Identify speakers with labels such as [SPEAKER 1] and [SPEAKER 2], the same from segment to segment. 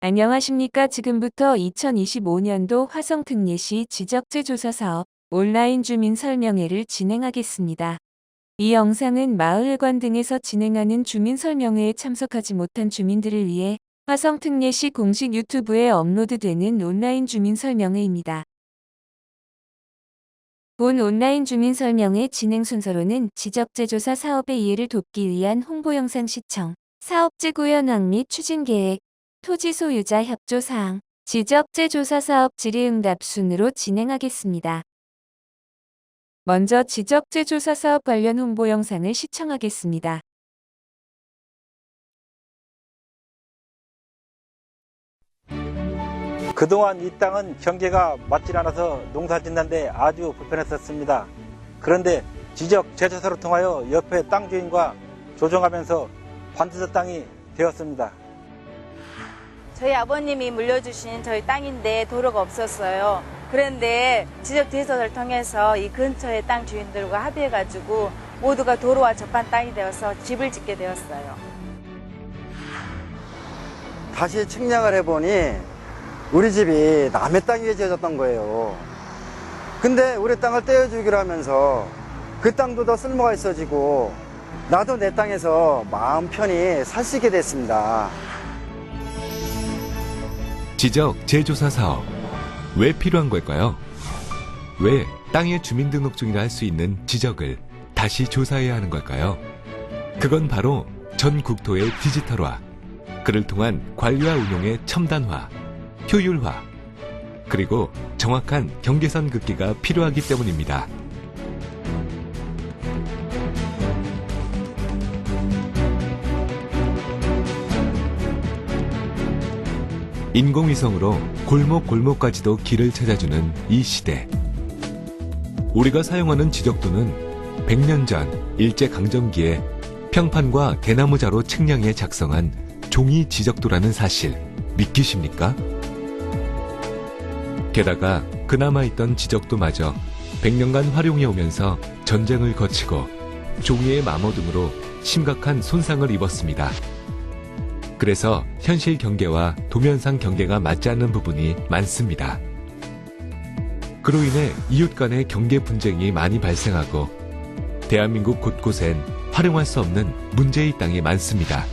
[SPEAKER 1] 안녕하십니까. 지금부터 2025년도 화성특례시 지적재조사 사업 온라인 주민 설명회를 진행하겠습니다. 이 영상은 마을관 등에서 진행하는 주민 설명회에 참석하지 못한 주민들을 위해 화성특례시 공식 유튜브에 업로드되는 온라인 주민 설명회입니다. 본 온라인 주민 설명회 진행 순서로는 지적재조사 사업의 이해를 돕기 위한 홍보 영상 시청, 사업지 구현황 및 추진 계획, 토지 소유자 협조 사항, 지적재조사 사업 질의응답 순으로 진행하겠습니다. 먼저 지적재조사 사업 관련 홍보 영상을 시청하겠습니다.
[SPEAKER 2] 그동안 이 땅은 경계가 맞질 않아서 농사 짓는데 아주 불편했었습니다. 그런데 지적 재조사를 통하여 옆에 땅 주인과 조정하면서 반드시 땅이 되었습니다.
[SPEAKER 3] 저희 아버님이 물려주신 저희 땅인데 도로가 없었어요. 그런데 지적 재조사를 통해서 이 근처의 땅 주인들과 합의해가지고 모두가 도로와 접한 땅이 되어서 집을 짓게 되었어요.
[SPEAKER 4] 다시 측량을 해보니 우리 집이 남의 땅 위에 지어졌던 거예요. 근데 우리 땅을 떼어주기로 하면서 그 땅도 더 쓸모가 있어지고 나도 내 땅에서 마음 편히 살 수 있게 됐습니다.
[SPEAKER 5] 지적 재조사 사업 왜 필요한 걸까요? 왜 땅의 주민등록증이라 할 수 있는 지적을 다시 조사해야 하는 걸까요? 그건 바로 전 국토의 디지털화, 그를 통한 관리와 운용의 첨단화, 효율화, 그리고 정확한 경계선 긋기가 필요하기 때문입니다. 인공위성으로 골목골목까지도 길을 찾아주는 이 시대. 우리가 사용하는 지적도는 100년 전 일제강점기에 평판과 대나무자로 측량해 작성한 종이 지적도라는 사실 믿기십니까? 게다가 그나마 있던 지적도마저 100년간 활용해 오면서 전쟁을 거치고 종이의 마모 등으로 심각한 손상을 입었습니다. 그래서 현실 경계와 도면상 경계가 맞지 않는 부분이 많습니다. 그로 인해 이웃 간의 경계 분쟁이 많이 발생하고 대한민국 곳곳엔 활용할 수 없는 문제의 땅이 많습니다.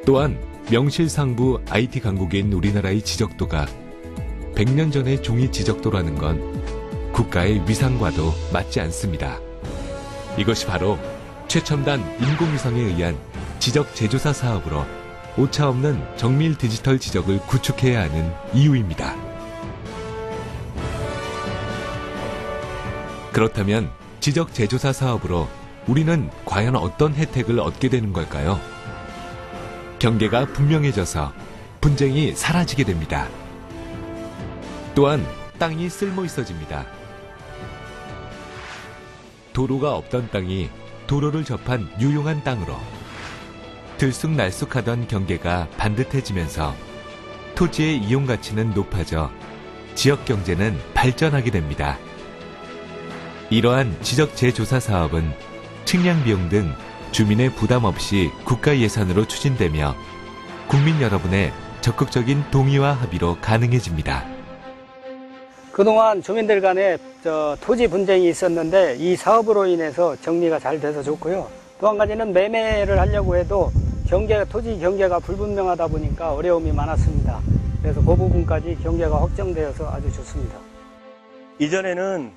[SPEAKER 5] 또한 명실상부 IT 강국인 우리나라의 지적도가 100년 전의 종이 지적도라는 건 국가의 위상과도 맞지 않습니다. 이것이 바로 최첨단 인공위성에 의한 지적 재조사 사업으로 오차없는 정밀 디지털 지적을 구축해야 하는 이유입니다. 그렇다면 지적 재조사 사업으로 우리는 과연 어떤 혜택을 얻게 되는 걸까요? 경계가 분명해져서 분쟁이 사라지게 됩니다. 또한 땅이 쓸모 있어집니다. 도로가 없던 땅이 도로를 접한 유용한 땅으로, 들쑥날쑥하던 경계가 반듯해지면서 토지의 이용 가치는 높아져 지역 경제는 발전하게 됩니다. 이러한 지적 재조사 사업은 측량 비용 등 주민의 부담 없이 국가 예산으로 추진되며 국민 여러분의 적극적인 동의와 합의로 가능해집니다.
[SPEAKER 6] 그동안 주민들 간에 토지 분쟁이 있었는데 이 사업으로 인해서 정리가 잘 돼서 좋고요. 또 한 가지는 매매를 하려고 해도 토지 경계가 불분명하다 보니까 어려움이 많았습니다. 그래서 그 부분까지 경계가 확정되어서 아주 좋습니다.
[SPEAKER 2] 이전에는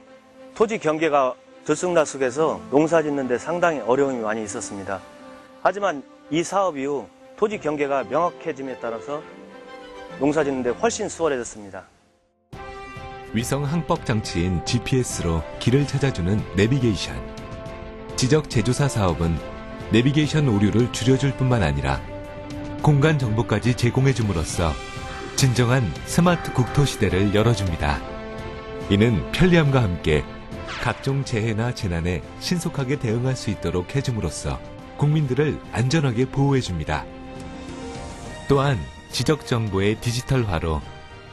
[SPEAKER 2] 토지 경계가 들쑥날쑥해서 농사 짓는데 상당히 어려움이 많이 있었습니다. 하지만 이 사업 이후 토지 경계가 명확해짐에 따라서 농사 짓는데 훨씬 수월해졌습니다.
[SPEAKER 5] 위성 항법 장치인 GPS로 길을 찾아주는 내비게이션. 지적 재조사 사업은 내비게이션 오류를 줄여줄 뿐만 아니라 공간 정보까지 제공해 줌으로써 진정한 스마트 국토 시대를 열어줍니다. 이는 편리함과 함께 각종 재해나 재난에 신속하게 대응할 수 있도록 해줌으로써 국민들을 안전하게 보호해줍니다. 또한 지적 정보의 디지털화로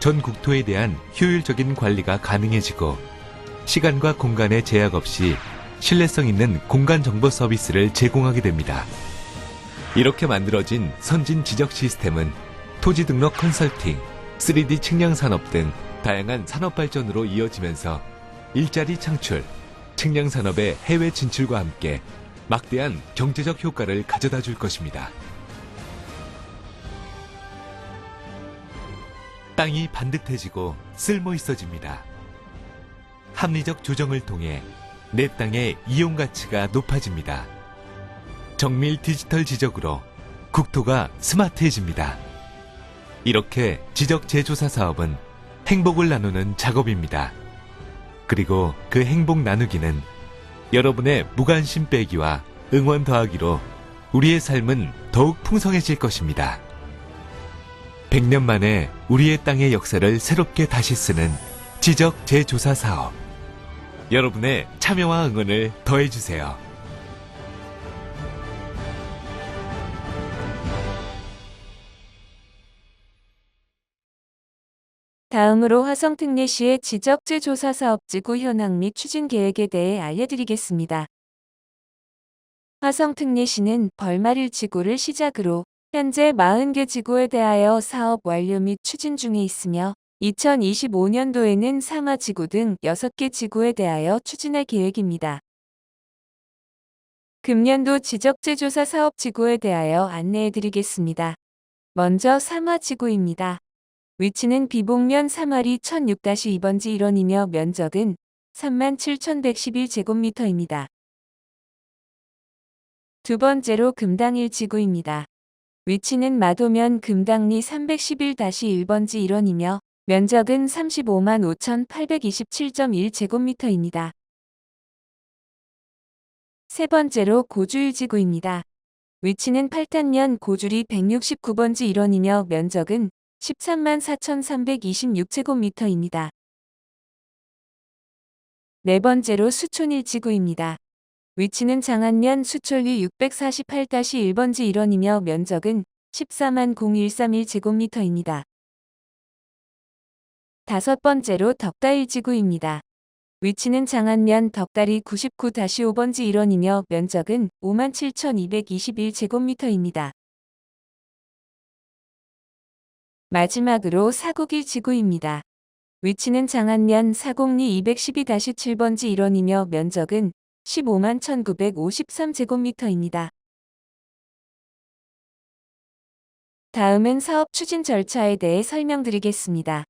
[SPEAKER 5] 전 국토에 대한 효율적인 관리가 가능해지고 시간과 공간의 제약 없이 신뢰성 있는 공간 정보 서비스를 제공하게 됩니다. 이렇게 만들어진 선진 지적 시스템은 토지 등록 컨설팅, 3D 측량 산업 등 다양한 산업 발전으로 이어지면서 일자리 창출, 측량 산업의 해외 진출과 함께 막대한 경제적 효과를 가져다 줄 것입니다. 땅이 반듯해지고 쓸모 있어집니다. 합리적 조정을 통해 내 땅의 이용 가치가 높아집니다. 정밀 디지털 지적으로 국토가 스마트해집니다. 이렇게 지적 재조사 사업은 행복을 나누는 작업입니다. 그리고 그 행복 나누기는 여러분의 무관심 빼기와 응원 더하기로 우리의 삶은 더욱 풍성해질 것입니다. 100년 만에 우리의 땅의 역사를 새롭게 다시 쓰는 지적 재조사 사업. 여러분의 참여와 응원을 더해주세요.
[SPEAKER 1] 다음으로 화성특례시의 지적재조사 사업지구 현황 및 추진 계획에 대해 알려드리겠습니다. 화성특례시는 벌마릴 지구를 시작으로 현재 40개 지구에 대하여 사업 완료 및 추진 중에 있으며 2025년도에는 상하지구 등 6개 지구에 대하여 추진할 계획입니다. 금년도 지적재조사 사업지구에 대하여 안내해드리겠습니다. 먼저 상하지구입니다. 위치는 비봉면 3할이 1006-2번지 1원이며 면적은 37,111제곱미터입니다. 두 번째로 금당일지구입니다. 위치는 마도면 금당리 311-1번지 1원이며 면적은 355,827.1제곱미터입니다. 세 번째로 고주일지구입니다. 위치는 팔탄면 고주리 169번지 1원이며 면적은 134,326제곱미터입니다. 네 번째로 수촌일지구입니다. 위치는 장안면 수촌리 648-1번지 1원이며 면적은 140,0131제곱미터입니다. 다섯 번째로 덕다일지구입니다. 위치는 장안면 덕다리 99-5번지 1원이며 면적은 57,221제곱미터입니다. 마지막으로 사곡일지구입니다. 위치는 장안면 사곡리 212-7번지 1원이며 면적은 151,953제곱미터입니다. 다음은 사업 추진 절차에 대해 설명드리겠습니다.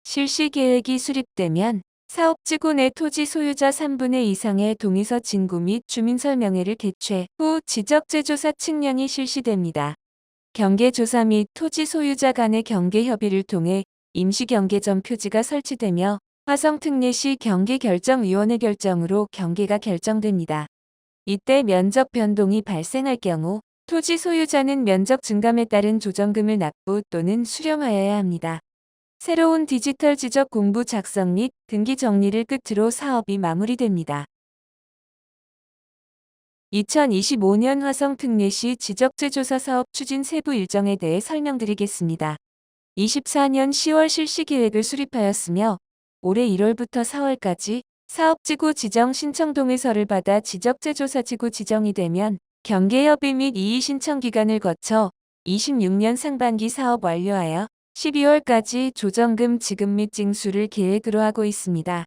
[SPEAKER 1] 실시 계획이 수립되면 사업지구 내 토지 소유자 3분의 2 이상의 동의서 진구 및 주민설명회를 개최 후 지적재조사 측량이 실시됩니다. 경계조사 및 토지 소유자 간의 경계협의를 통해 임시경계점 표지가 설치되며 화성특례시 경계결정위원회 결정으로 경계가 결정됩니다. 이때 면적 변동이 발생할 경우 토지 소유자는 면적 증감에 따른 조정금을 납부 또는 수령하여야 합니다. 새로운 디지털 지적 공부 작성 및 등기 정리를 끝으로 사업이 마무리됩니다. 2025년 화성특례시 지적재조사 사업 추진 세부 일정에 대해 설명드리겠습니다. 24년 10월 실시 계획을 수립하였으며 올해 1월부터 4월까지 사업지구 지정 신청 동의서를 받아 지적재조사지구 지정이 되면 경계협의 및 이의 신청 기간을 거쳐 26년 상반기 사업 완료하여 12월까지 조정금 지급 및 징수를 계획으로 하고 있습니다.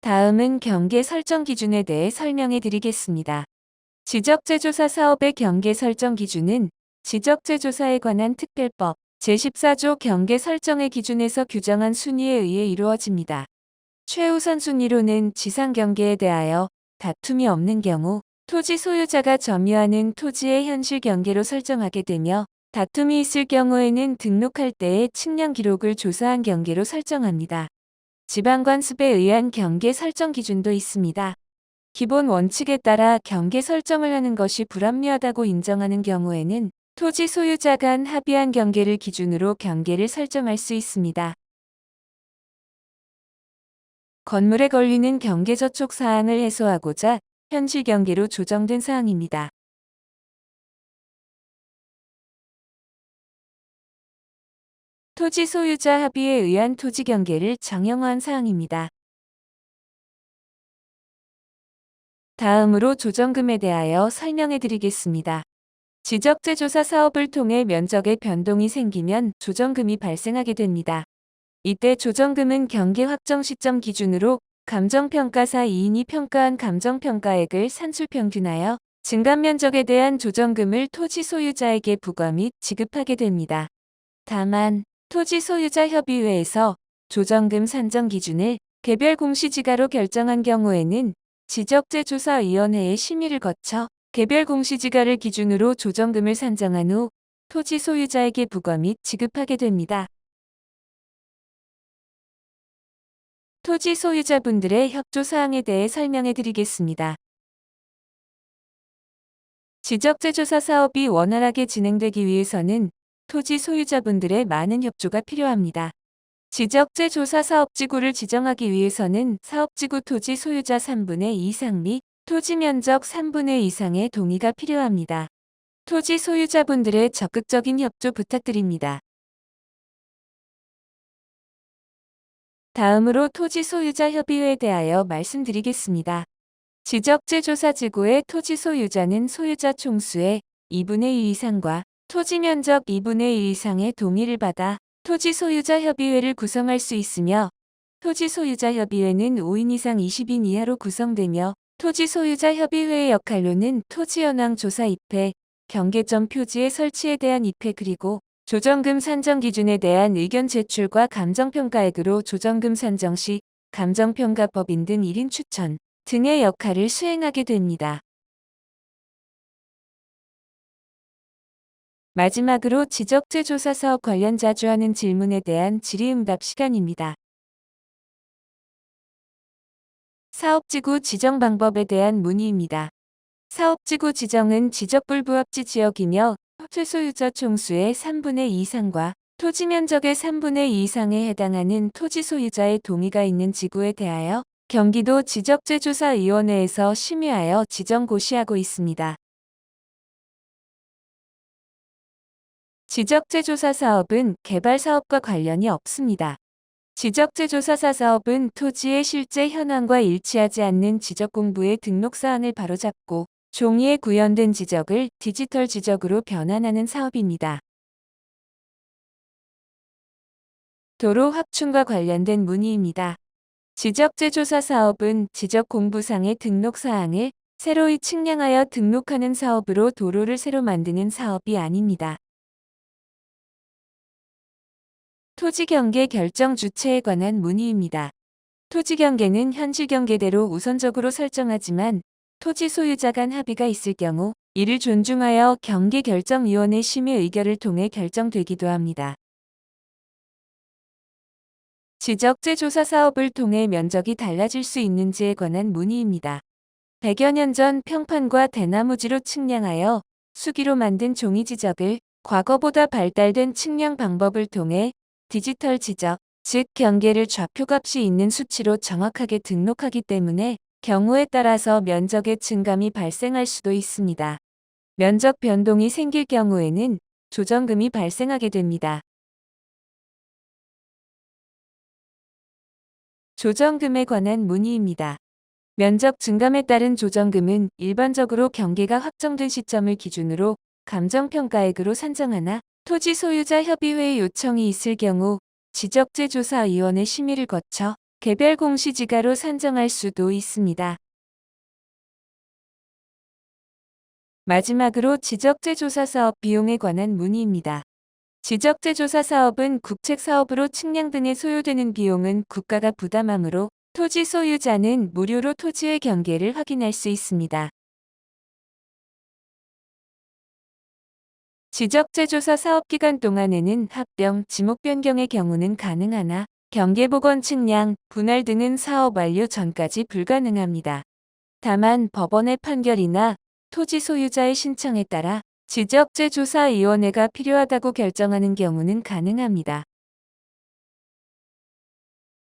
[SPEAKER 1] 다음은 경계 설정 기준에 대해 설명해 드리겠습니다. 지적재조사 사업의 경계 설정 기준은 지적재조사에 관한 특별법 제14조 경계 설정의 기준에서 규정한 순위에 의해 이루어집니다. 최우선 순위로는 지상 경계에 대하여 다툼이 없는 경우 토지 소유자가 점유하는 토지의 현실 경계로 설정하게 되며 다툼이 있을 경우에는 등록할 때의 측량 기록을 조사한 경계로 설정합니다. 지방관습에 의한 경계 설정 기준도 있습니다. 기본 원칙에 따라 경계 설정을 하는 것이 불합리하다고 인정하는 경우에는 토지 소유자 간 합의한 경계를 기준으로 경계를 설정할 수 있습니다. 건물에 걸리는 경계 저촉 사항을 해소하고자 현실 경계로 조정된 사항입니다. 토지 소유자 합의에 의한 토지 경계를 정형화한 사항입니다. 다음으로 조정금에 대하여 설명해 드리겠습니다. 지적재조사 사업을 통해 면적의 변동이 생기면 조정금이 발생하게 됩니다. 이때 조정금은 경계 확정 시점 기준으로 감정평가사 2인이 평가한 감정평가액을 산술평균하여 증감 면적에 대한 조정금을 토지 소유자에게 부과 및 지급하게 됩니다. 다만 토지 소유자 협의회에서 조정금 산정 기준을 개별 공시지가로 결정한 경우에는 지적재조사위원회의 심의를 거쳐 개별 공시지가를 기준으로 조정금을 산정한 후 토지 소유자에게 부과 및 지급하게 됩니다. 토지 소유자분들의 협조 사항에 대해 설명해 드리겠습니다. 지적재조사 사업이 원활하게 진행되기 위해서는 토지 소유자분들의 많은 협조가 필요합니다. 지적재조사 사업지구를 지정하기 위해서는 사업지구 토지 소유자 3분의 2 이상 및 토지 면적 3분의 2 이상의 동의가 필요합니다. 토지 소유자분들의 적극적인 협조 부탁드립니다. 다음으로 토지 소유자 협의회에 대하여 말씀드리겠습니다. 지적재조사지구의 토지 소유자는 소유자 총수의 2분의 2 이상과 토지 면적 2분의 1 이상의 동의를 받아 토지 소유자 협의회를 구성할 수 있으며 토지 소유자 협의회는 5인 이상 20인 이하로 구성되며 토지 소유자 협의회의 역할로는 토지 현황 조사 입회, 경계점 표지의 설치에 대한 입회 그리고 조정금 산정 기준에 대한 의견 제출과 감정평가액으로 조정금 산정 시 감정평가법인 등 1인 추천 등의 역할을 수행하게 됩니다. 마지막으로 지적재조사 사업 관련 자주 하는 질문에 대한 질의응답 시간입니다. 사업지구 지정 방법에 대한 문의입니다. 사업지구 지정은 지적불부합지 지역이며 토지 소유자 총수의 3분의 2 이상과 토지 면적의 3분의 2 이상에 해당하는 토지 소유자의 동의가 있는 지구에 대하여 경기도 지적재조사위원회에서 심의하여 지정 고시하고 있습니다. 지적재조사 사업은 개발 사업과 관련이 없습니다. 지적재조사 사업은 토지의 실제 현황과 일치하지 않는 지적공부의 등록사항을 바로잡고 종이에 구현된 지적을 디지털 지적으로 변환하는 사업입니다. 도로 확충과 관련된 문의입니다. 지적재조사 사업은 지적공부상의 등록사항을 새로이 측량하여 등록하는 사업으로 도로를 새로 만드는 사업이 아닙니다. 토지경계 결정 주체에 관한 문의입니다. 토지경계는 현실 경계대로 우선적으로 설정하지만 토지 소유자 간 합의가 있을 경우 이를 존중하여 경계결정위원회 심의 의결을 통해 결정되기도 합니다. 지적재조사 사업을 통해 면적이 달라질 수 있는지에 관한 문의입니다. 100여 년 전 평판과 대나무지로 측량하여 수기로 만든 종이 지적을 과거보다 발달된 측량 방법을 통해 디지털 지적, 즉 경계를 좌표값이 있는 수치로 정확하게 등록하기 때문에 경우에 따라서 면적의 증감이 발생할 수도 있습니다. 면적 변동이 생길 경우에는 조정금이 발생하게 됩니다. 조정금에 관한 문의입니다. 면적 증감에 따른 조정금은 일반적으로 경계가 확정된 시점을 기준으로 감정평가액으로 산정하나 토지 소유자 협의회의 요청이 있을 경우 지적재조사위원회 심의를 거쳐 개별 공시지가로 산정할 수도 있습니다. 마지막으로 지적재조사 사업 비용에 관한 문의입니다. 지적재조사 사업은 국책사업으로 측량 등에 소요되는 비용은 국가가 부담하므로 토지 소유자는 무료로 토지의 경계를 확인할 수 있습니다. 지적재조사 사업기간 동안에는 합병, 지목 변경의 경우는 가능하나 경계복원 측량, 분할 등은 사업 완료 전까지 불가능합니다. 다만 법원의 판결이나 토지 소유자의 신청에 따라 지적재조사위원회가 필요하다고 결정하는 경우는 가능합니다.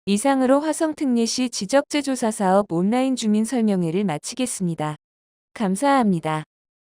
[SPEAKER 1] 이상으로 화성특례시 지적재조사 사업 온라인 주민 설명회를 마치겠습니다. 감사합니다.